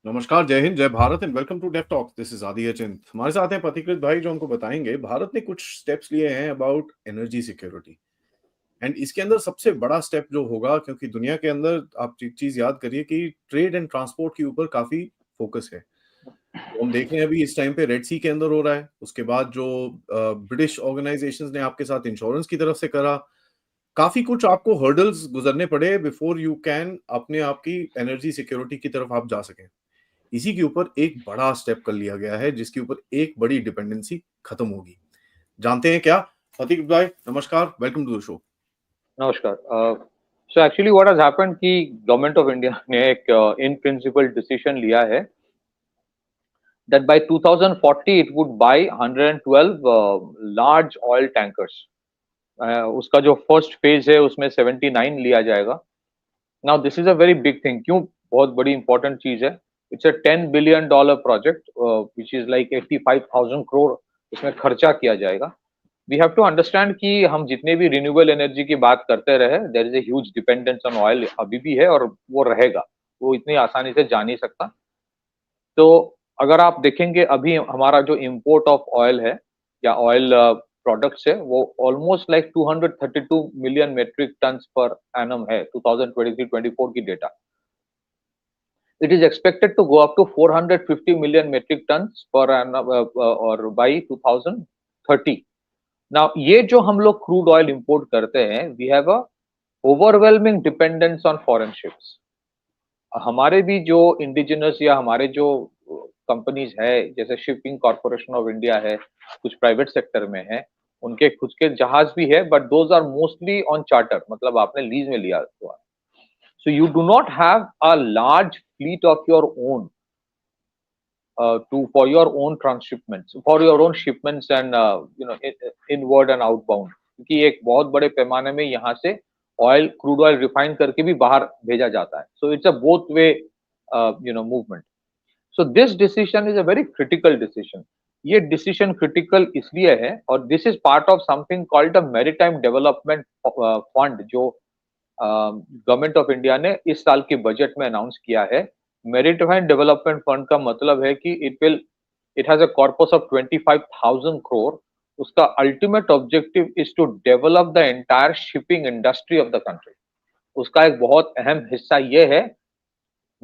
नमस्कार, जय हिंद, जय Bharat and welcome to Dev talks. This is Adi Achint. हमारे साथ हैं पथिकृत भाई जो हमको बताएंगे भारत ने कुछ स्टेप्स लिए हैं अबाउट एनर्जी सिक्योरिटी। एंड इसके अंदर सबसे बड़ा स्टेप जो होगा, क्योंकि दुनिया के अंदर आप एक चीज याद करिए कि ट्रेड एंड ट्रांसपोर्ट के ऊपर काफी फोकस है। तो हम देख रहे हैं अभी इस टाइम पे रेड सी के अंदर हो रहा है। उसके बाद जो ब्रिटिश ऑर्गेनाइजेशंस ने आपके साथ इंश्योरेंस की तरफ से करा, काफी कुछ आपको हर्डल्स गुजरने पड़े बिफोर यू कैन अपने आप की एनर्जी सिक्योरिटी की तरफ आप जा सकें। इसी के ऊपर एक बड़ा स्टेप कर लिया गया है जिसके ऊपर एक बड़ी डिपेंडेंसी खत्म होगी। जानते हैं क्या? फतीक भाई नमस्कार, वेलकम टू द शो। नमस्कार। So actually what has happened कि गवर्नमेंट ऑफ इंडिया ने एक इन प्रिंसिपल डिसीजन लिया है that by 2040 it would buy 112 large oil tankers. उसका जो फर्स्ट फेज है उसमें 79 लिया जाएगा। Now this is a very big thing. क्यों बहुत बड़ी इंपॉर्टेंट चीज है? It's a $10 billion project which is like 85,000 crore इसमें खर्चा किया जाएगा। वी हैव टू अंडरस्टैंड कि हम जितने भी रिन्यूएबल एनर्जी की बात करते रहे, there is a huge dependence on oil अभी भी है और वो रहेगा। वो इतनी आसानी से जा नहीं सकता। तो अगर आप देखेंगे अभी हमारा जो इंपोर्ट ऑफ ऑयल है या ऑयल प्रोडक्ट्स है वो almost like 232 million metric tons per annum है 2023-24 की data. It is expected to go up to 450 million metric tons per annum और बाई 2030। नाउ ये जो हम लोग क्रूड ऑयल इंपोर्ट करते हैं, we have a overwhelming dependence on foreign ships. हमारे भी जो इंडिजिनस या हमारे जो कंपनीज है, जैसे शिपिंग कॉर्पोरेशन ऑफ इंडिया है, कुछ प्राइवेट सेक्टर में है, उनके खुद के जहाज भी है, but those are mostly on charter, मतलब आपने लीज में लिया हुआ। So you do not have a large fleet of your own to for your own transshipments, for your own shipments and inward and outbound, क्योंकि एक बहुत बड़े पैमाने में यहाँ से ऑयल क्रूड ऑयल रिफाइन करके भी बाहर भेजा जाता है। So it's a both way movement. So this decision is a very critical decision. ये डिसीजन क्रिटिकल इसलिए है और this is part of something called the maritime development fund, जो गवर्नमेंट ऑफ इंडिया ने इस साल के बजट में अनाउंस किया है। मेरिटाइम डेवलपमेंट फंड का मतलब है कि it has a corpus of 25,000 crore. उसका ultimate objective is to develop the entire shipping industry of the country. उसका एक बहुत अहम हिस्सा ये है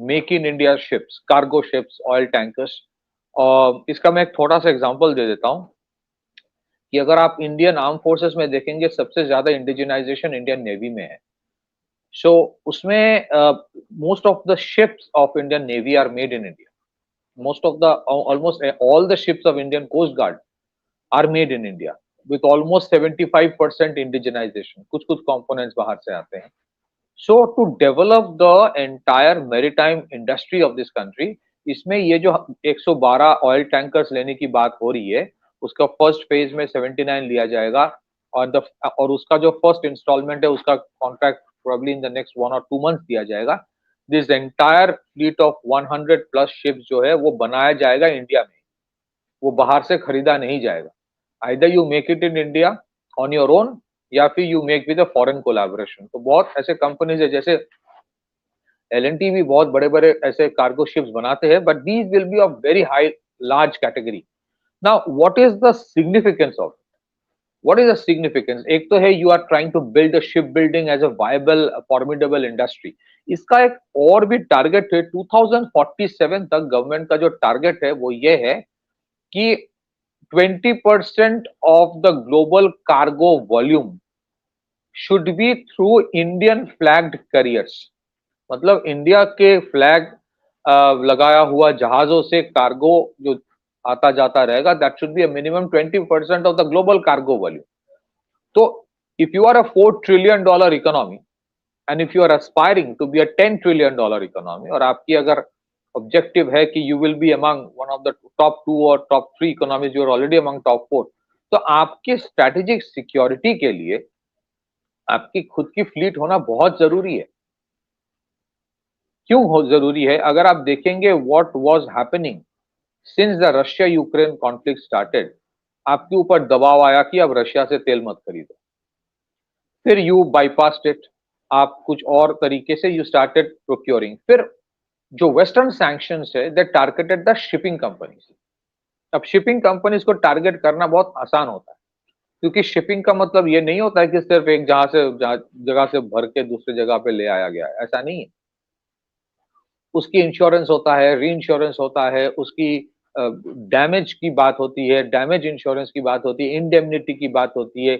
make in India ships, cargo ships, oil tankers. और इसका मैं एक थोड़ा सा एग्जांपल दे देता हूँ कि अगर आप इंडियन आर्म फोर्सेस में देखेंगे, सबसे ज्यादा इंडिजिनाइजेशन इंडियन नेवी में है। सो उसमें most of the ships of Indian Navy are made in India. Most of the almost all the ships of Indian Coast Guard are made in India with almost 75% indigenization. कुछ कुछ components बाहर से आते हैं। So to develop the entire maritime industry of this country, इसमें ये जो 112 oil tankers लेने की बात हो रही है, उसका फर्स्ट फेज में 79 लिया जाएगा और उसका जो फर्स्ट इंस्टॉलमेंट है उसका contract probably in the next 1 or 2 months दिया जाएगा। This entire fleet of 100 plus ships जो है वो बनाया जाएगा इंडिया में, वो बाहर से खरीदा नहीं जाएगा। Either you make it in India on your own या फिर you make with a foreign collaboration. तो बहुत ऐसे कंपनीज है, जैसे एल भी बहुत बड़े बड़े ऐसे कार्गो शिप्स बनाते हैं, but these will be of very high large category. Now what is the significance of what is the significance? एक तो है you are trying to build a shipbuilding as a viable formidable industry। इसका एक और भी target है 2047 तक। Government का जो टारगेट है वो ये है कि 20% of the global cargo volume should be through Indian flagged careers. मतलब इंडिया के फ्लैग लगाया हुआ जहाजों से कार्गो जो आता जाता रहेगा, that should be a minimum 20% of the global cargo volume. तो if you are a $4 trillion economy and if you are aspiring to be a $10 trillion economy, और आपकी अगर ऑब्जेक्टिव है कि you will be among one of the top 2 और top 3 economies, you are already among top 4, तो आपके strategic security के लिए आपकी खुद की फ्लीट होना बहुत जरूरी है। क्यों जरूरी है? अगर आप देखेंगे what was happening since the Russia Ukraine conflict started, आपके ऊपर दबाव आया कि अब रशिया से तेल मत खरीदो। फिर यू बाईपास इट, आप कुछ और तरीके से यू स्टार्टेड प्रोक्योरिंग। फिर जो वेस्टर्न सैंक्शंस है दे टारगेटेड द शिपिंग कंपनीज। अब शिपिंग कंपनीज को टारगेट करना बहुत आसान होता है, क्योंकि शिपिंग का मतलब ये नहीं होता है कि सिर्फ एक जगह से भर के दूसरी जगह पे ले आया गया है, ऐसा नहीं है। उसकी इंश्योरेंस होता है, री इंश्योरेंस होता है, उसकी डैमेज की बात होती है, डैमेज इंश्योरेंस की बात होती है, इंडेमनिटी की बात होती है,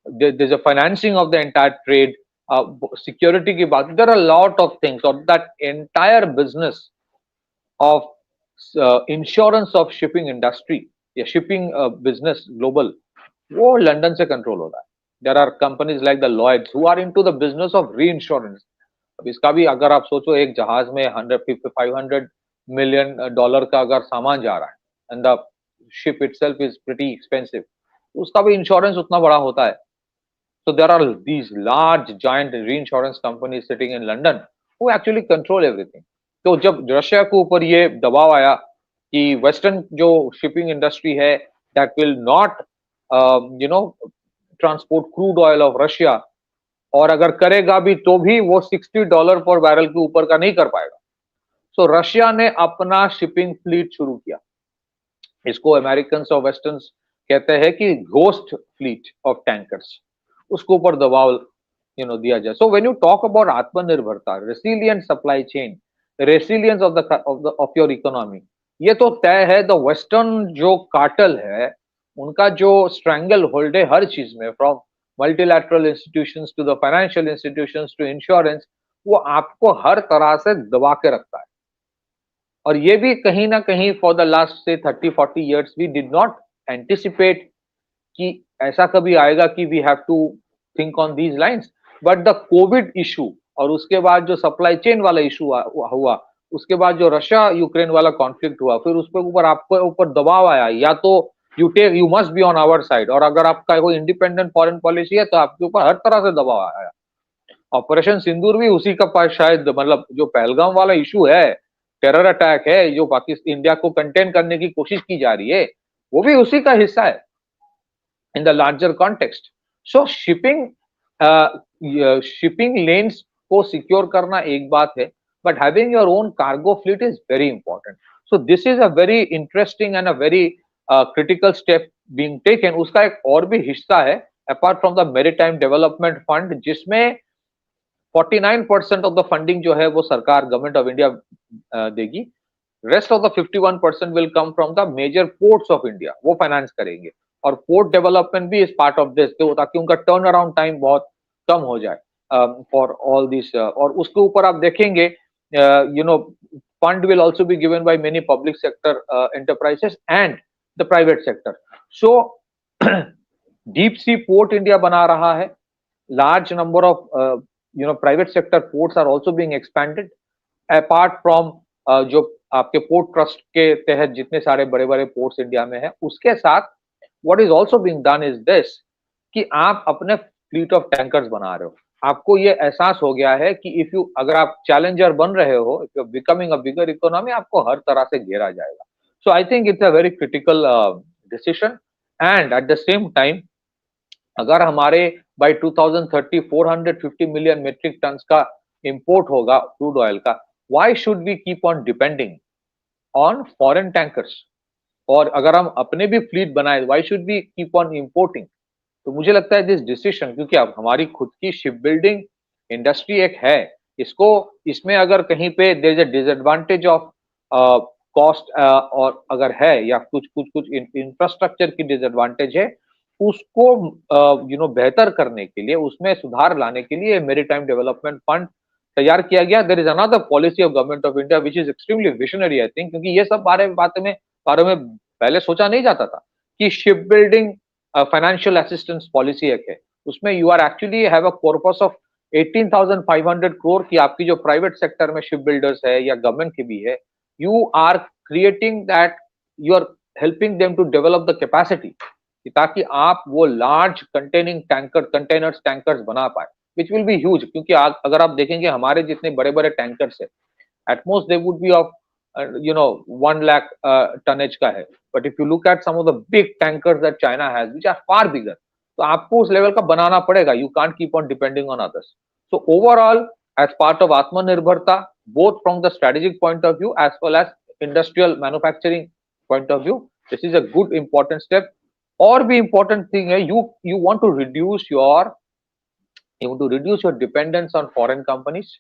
there is a financing of the entire trade, security की बात, there are lot of things और that entire business of insurance of shipping industry या शिपिंग बिजनेस ग्लोबल, वो लंदन से कंट्रोल होता है। There are companies like the Lloyd's who are into the business of reinsurance. अब इसका भी अगर आप सोचो, एक जहाज में 150-500 मिलियन का अगर सामान जा रहा है and the ship itself is pretty expensive, उसका भी इंश्योरेंस उतना बड़ा होता है। So there are these large giant reinsurance companies sitting in London who actually control everything. तो जब रशिया के ऊपर ये दबाव आया कि वेस्टर्न जो शिपिंग इंडस्ट्री है that will not you know transport crude oil of Russia, और अगर करेगा भी तो भी वो $60 पर बैरल के ऊपर का नहीं कर पाएगा। सो रशिया ने अपना शिपिंग फ्लीट शुरू किया। इसको अमेरिकन और वेस्टर्न्स कहते हैं कि घोस्ट फ्लीट ऑफ टैंकर्स, उसके ऊपर दबाव दिया जाए। So when you talk about आत्मनिर्भरता, resilient supply chain, resilience of your economy, ये तो तय है। द वेस्टर्न जो कार्टेल है, उनका जो स्ट्रैंगल होल्ड है हर चीज में, from multilateral institutions to the financial institutions to insurance, वो आपको हर तरह से दबा के रखता है। और ये भी कहीं ना कहीं फॉर द लास्ट से 30-40 years we did not anticipate कि ऐसा कभी आएगा कि we have to think on these lines. But the covid issue और उसके बाद जो सप्लाई चेन वाला इशू हुआ, उसके बाद जो रशिया यूक्रेन वाला कॉन्फ्लिक्ट हुआ, फिर उसके ऊपर आपके ऊपर दबाव आया, या तो you must be on our side, और अगर आपका कोई इंडिपेंडेंट फॉरेन पॉलिसी है तो आपके ऊपर हर तरह से दबाव आया। ऑपरेशन सिंदूर भी उसी का शायद, मतलब जो पहलगाम वाला इशू है, टेरर अटैक है, जो पाकिस्तान इंडिया को कंटेन करने की कोशिश की जा रही है, वो भी उसी का हिस्सा है in the larger context. So shipping lanes को secure करना एक बात है, but having your own cargo fleet is very important. So this is a very interesting and a very critical step being taken. उसका एक और भी हिस्सा है apart from the maritime development fund, जिसमें 49% of the funding जो है वो सरकार, गवर्नमेंट ऑफ इंडिया देगी। Rest of the 51% will come from the major ports of India, वो फाइनेंस करेंगे। और पोर्ट डेवलपमेंट भी इज पार्ट ऑफ दिस, ताकि उनका टर्न अराउंड टाइम बहुत कम हो जाए फॉर ऑल दिस। और उसके ऊपर आप देखेंगे fund will also be given by many public sector enterprises and the private sector. So deep sea port India बना रहा है, large number of private sector ports are also being expanded, apart from जो आपके port trust के तहत जितने सारे बड़े बड़े पोर्ट्स इंडिया में है, उसके साथ what is also being done is this कि आप अपने फ्लीट ऑफ टैंकर्स बना रहे हो। आपको ये एहसास हो गया है कि इफ यू, अगर आप चैलेंजर बन रहे हो, if you are becoming a bigger economy, आपको हर तरह से घेरा जाएगा। So I think it's a very critical decision. And at the same time, अगर हमारे बाय 2030 450 मिलियन मेट्रिक टन का इंपोर्ट होगा क्रूड ऑयल का, why should we keep on depending on foreign tankers? और अगर हम अपने भी फ्लीट बनाए, why should we keep on importing? तो मुझे लगता है दिस डिसीजन, क्योंकि अब हमारी खुद की शिप बिल्डिंग इंडस्ट्री एक है, इसको, इसमें अगर कहीं पे there is a disadvantage of cost और अगर है, या कुछ इंफ्रास्ट्रक्चर की डिसएडवांटेज है, उसको बेहतर करने के लिए, उसमें सुधार लाने के लिए मेरीटाइम डेवलपमेंट फंड तैयार किया गया। There is another policy of government of India which is extremely visionary I think, क्योंकि ये सब बारे में पहले सोचा नहीं जाता था कि ship building financial assistance policy एक है, उसमें you are actually have a corpus of 18,500 crore की, आपकी जो प्राइवेट सेक्टर में शिप बिल्डर्स है या गवर्नमेंट की भी है, you are creating that, you are helping them to develop the capacity, ताकि आप वो लार्ज कंटेनिंग टैंकर्स बना पाए, विच विल बी ह्यूज। क्योंकि अगर आप देखेंगे हमारे जितने बड़े बड़े टैंकर्स है, at most they would be of 1 lakh tonnage का है, but if you look at some of the big tankers that China has which are far bigger, तो आपको उस लेवल का बनाना पड़ेगा। You can't keep on depending on others. So overall as part of Atmanirbharta, both from the strategic point of view as well as industrial manufacturing point of view. This is a good important step. और भी important thing है, you want to reduce your dependence on foreign companies.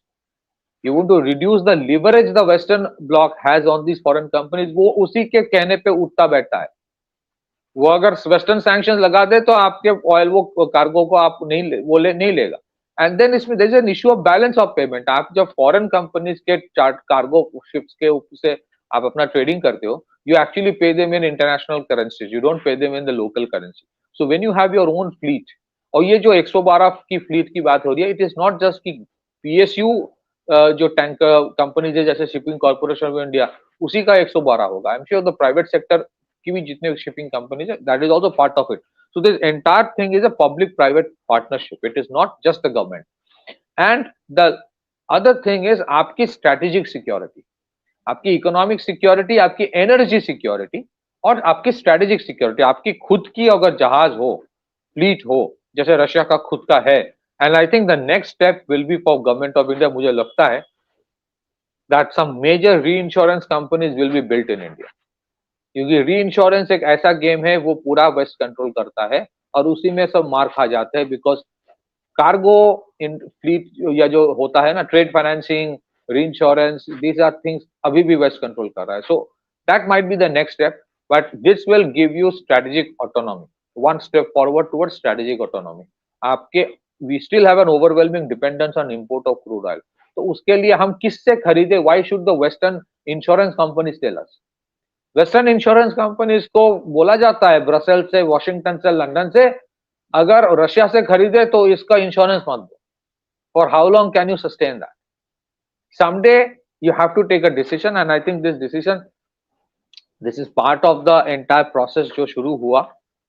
You want to reduce the leverage the Western bloc has on these foreign companies. वो उसी के कहने पे उठता बैठता है. वो अगर वेस्टर्न सैंक्शन लगा दे तो आपके ऑयल वो कार्गो को आप नहीं लेगा. एंड देन इसमें there is an issue of balance of payment. आप जब फॉरेन कंपनीज के चार्ट कार्गो शिप्स के से आप अपना ट्रेडिंग करते हो, you actually pay them in international currencies, you don't pay them in the local currency. So when you have your own fleet, और ये जो 112 की फ्लीट की बात हो रही है, इट इज नॉट जस्ट कि पीएसयू जो टैंकर कंपनीज है जैसे शिपिंग कॉर्पोरेशन ऑफ इंडिया उसी का 112 होगा. I am sure the private sector की भी जितने शिपिंग कंपनीज है, that is also part of it. So this entire thing is a public-private partnership. It is not just the government. And the other thing is आपकी strategic security, आपकी economic security, आपकी energy security और आपकी strategic security. आपकी खुद की अगर जहाज हो, fleet हो, जैसे रशिया का खुद का है. And I think the next step will be for government of India. मुझे लगता है that some major reinsurance companies will be built in India. क्योंकि री इंश्योरेंस एक ऐसा गेम है वो पूरा वेस्ट कंट्रोल करता है और उसी में सब मार खा जाते हैं. बिकॉज कार्गो इन फ्लीट या जो होता है ना, trade financing, reinsurance, these are things अभी भी वेस्ट कंट्रोल कर रहा है. So that might be the next step, but this will give you strategic autonomy, one step forward towards strategic autonomy. आपके we still have an overwhelming dependence on import of crude oil. तो उसके लिए हम किससे खरीदे? Why should the western insurance companies tell us? Western insurance companies को बोला जाता है ब्रसेल से, वॉशिंगटन से, लंदन से, अगर रशिया से खरीदे तो इसका इंश्योरेंस मत दो. For how long can you sustain that? Someday you have to take a decision and I think this decision, this is part of the entire process जो शुरू हुआ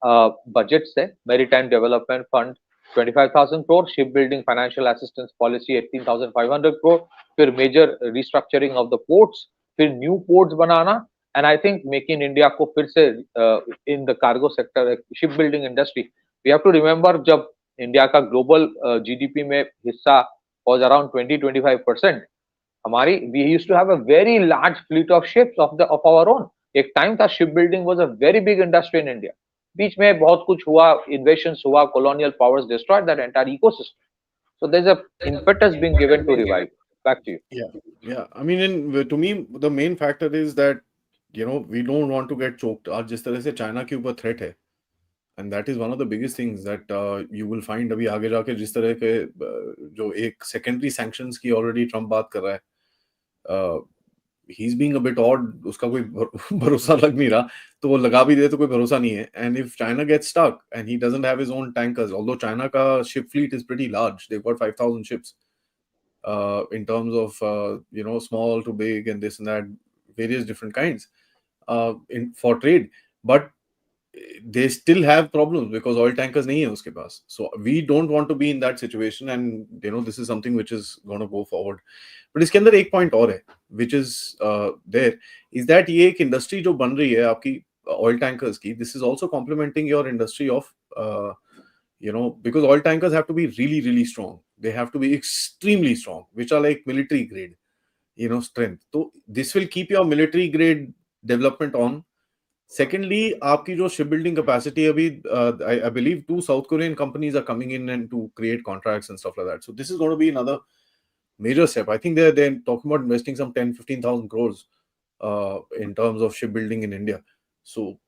बजट से. Maritime development fund 25,000 crore, ship building financial assistance policy 18,500 crore, फिर major restructuring of the ports, फिर new ports बनाना. And I think Make in India को फिर से in the cargo sector, ship building industry, we have to remember जब India का global GDP में हिस्सा was around 20-25%, हमारी we used to have a very large fleet of ships of our own. एक time था ship building was a very big industry in India. बीच में बहुत कुछ हुआ, invasions हुआ, colonial powers destroyed that entire ecosystem. So there's a impetus being given to revive. Back to you. Yeah. I mean, to me, the main factor is that we don't want to get choked. आज जिस तरह से China के ऊपर threat है, and that is one of the biggest things that you will find. अभी आगे जाके जिस तरह के जो एक secondary sanctions की already ट्रम्प बात कर रहा है, he's being a bit odd. उसका कोई भरोसा लग नहीं रहा, तो वो लगा भी दे तो कोई भरोसा नहीं है. And if China gets stuck and he doesn't have his own tankers, although China का ship fleet is pretty large, they've got 5,000 ships in terms of small to big and this and that, various different kinds. For trade, but they still have problems because oil tankers nahi hai uske paas. So we don't want to be in that situation, and this is something which is going to go forward. But iske andar ek point aur hai which is there, is that ye ek industry jo ban rahi hai aapki oil tankers ki, this is also complementing your industry of because oil tankers have to be really, really strong. They have to be extremely strong, which are like military grade strength. So this will keep your military grade development on. Secondly, आपकी जो shipbuilding capacity अभी I believe 2 South Korean companies are coming in and to create contracts and stuff like that. So this is going to be another major step. I think they're talking about investing some 10-15,000 crores in terms of shipbuilding in India. So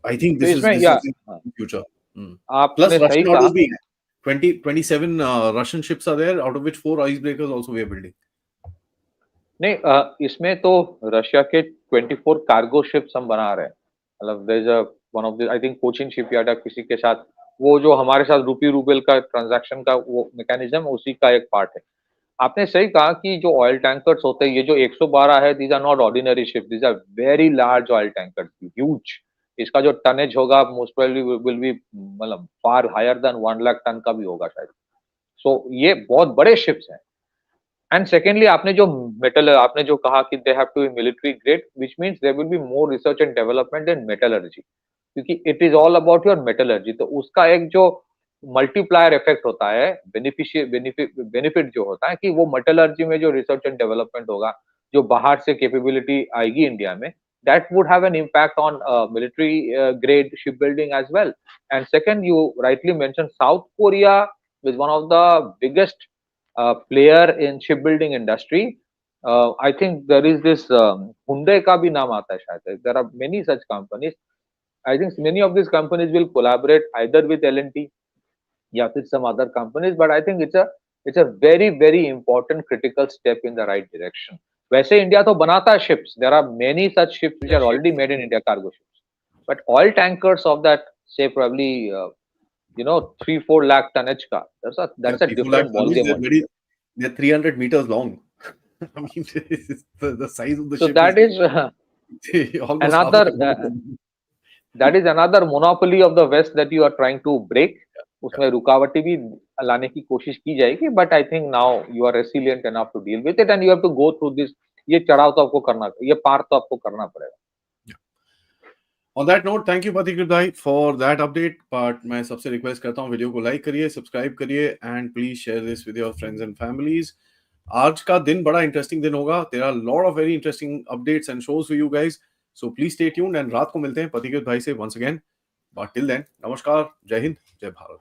I think this is the future. Plus Russian orders being 27 Russian ships are there, out of which 4 icebreakers also we are building. नहीं, इसमें तो Russia के 24 cargo ships हम बना रहे हैं. मतलब there is one of the I think Cochin shipyard किसी के साथ, वो जो हमारे साथ रूपी रूबेल का ट्रांजैक्शन का वो मैकेनिज्म उसी का एक पार्ट है. आपने सही कहा कि जो ऑयल टैंकर्स होते हैं, ये जो 112 है, these are not ordinary ship, these are very large oil tankers, huge. इसका जो टनेज होगा मोस्ट प्रोबेबली विल बी मतलब far higher than 1 lakh ton का भी होगा शायद. सो ये बहुत बड़े शिप्स हैं. एंड सेकेंडली, आपने जो कहा कि they have to be military grade, which means there will be more research and development in metallurgy, क्योंकि it is all about your metallurgy. तो उसका एक जो मल्टीप्लायर इफेक्ट होता है, बेनिफिट जो होता है कि वो मेटलर्जी में जो रिसर्च एंड डेवलपमेंट होगा, जो बाहर से कैपेबिलिटी आएगी इंडिया में, that would have an impact on military grade shipbuilding as well. And second, you rightly mentioned South Korea is one of the biggest player in shipbuilding industry. I think there is this Hyundai का भी नाम आता है शायद. There are many such companies. I think many of these companies will collaborate either with L&T या फिर some other companies, but I think it's a very important critical step in the right direction. वैसे India तो बनाता है ships. There are many such ships which are already made in India, cargo ships. But oil tankers of that, say probably 3-4 lakh tonnage का, that's a different ballgame. They're 300 meters long. I mean, the size of the So ship that is almost half another a kilometer. that is another monopoly of the West that you are trying to break. उसमें रुकावटें भी लाने की कोशिश की जाएगी, but I think now you are resilient enough to deal with it and you have to go through this. ये चढ़ाव तो आपको करना, ये पार तो आपको करना पड़ेगा. On that note, thank you Pathikrit bhai for that update. But मैं सबसे रिक्वेस्ट करता हूँ वीडियो को लाइक करिए, सब्सक्राइब करिए and please share this with your friends and families. आज का दिन बड़ा इंटरेस्टिंग दिन होगा. There are a lot of very interesting updates and shows for you guys. So please stay tuned and रात को मिलते हैं पथिकृत भाई से once again. But till then, नमस्कार, जय हिंद, जय भारत.